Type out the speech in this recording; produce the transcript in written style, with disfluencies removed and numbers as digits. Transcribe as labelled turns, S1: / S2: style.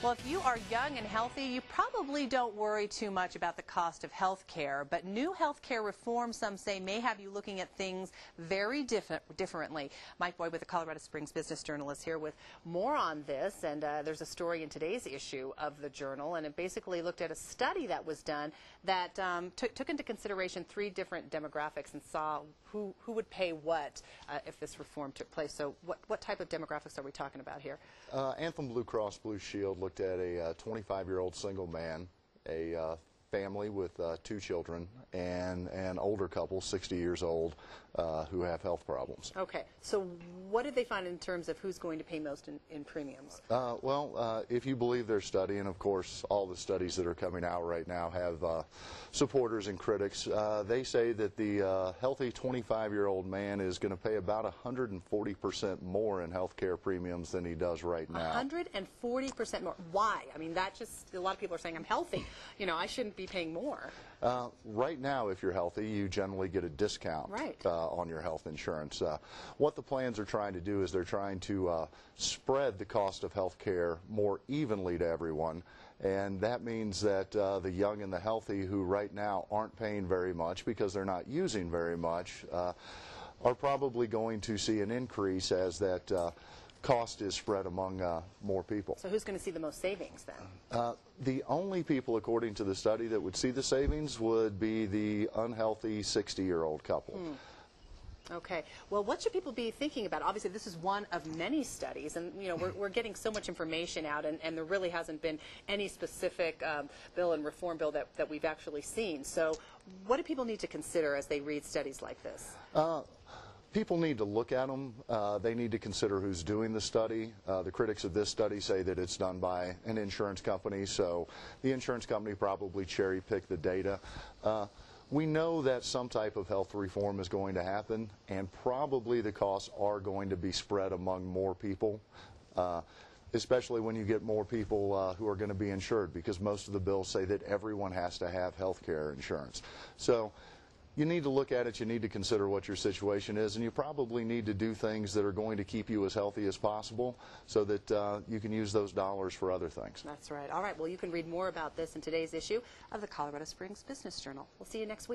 S1: Well, if you are young and healthy, you probably don't worry too much about the cost of health care. But new health care reform, some say, may have you looking at things very differently. Mike Boyd with the Colorado Springs Business Journal is here with more on this. And there's a story in today's issue of the Journal. And it basically looked at a study that was done that took into consideration 3 different demographics and saw who would pay what if this reform took place. So what type of demographics are we talking about here?
S2: Anthem Blue Cross Blue Shield looked at a 25-year-old single man, a family with 2 children, and an older couple, 60 years old, who have health problems.
S1: Okay, so what did they find in terms of who's going to pay most in premiums?
S2: If you believe their study, and of course all the studies that are coming out right now have supporters and critics, they say that the healthy 25-year-old man is going to pay about 140% more in health care premiums than he does right now.
S1: 140% more. Why? I mean, that just, a lot of people are saying, I'm healthy. You know, I shouldn't be paying more.
S2: Right now, if you're healthy, you generally get a discount on your health insurance. What the plans are trying to do is they're trying to spread the cost of health care more evenly to everyone, and that means that the young and the healthy who right now aren't paying very much because they're not using very much are probably going to see an increase as that cost is spread among more people.
S1: So who's going to see the most savings then?
S2: The only people, according to the study, that would see the savings would be the unhealthy 60-year-old couple.
S1: Okay. Well, what should people be thinking about? Obviously, this is one of many studies, and you know we're getting so much information out, and there really hasn't been any specific bill and reform bill that we've actually seen. So, what do people need to consider as they read studies like this?
S2: People need to look at them. They need to consider who's doing the study. The critics of this study say that it's done by an insurance company, so the insurance company probably cherry-picked the data. We know that some type of health reform is going to happen, and probably the costs are going to be spread among more people, especially when you get more people who are going to be insured, because most of the bills say that everyone has to have health care insurance. So you need to look at it, you need to consider what your situation is, and you probably need to do things that are going to keep you as healthy as possible so that you can use those dollars for other things.
S1: That's right. All right, well, you can read more about this in today's issue of the Colorado Springs Business Journal. We'll see you next week.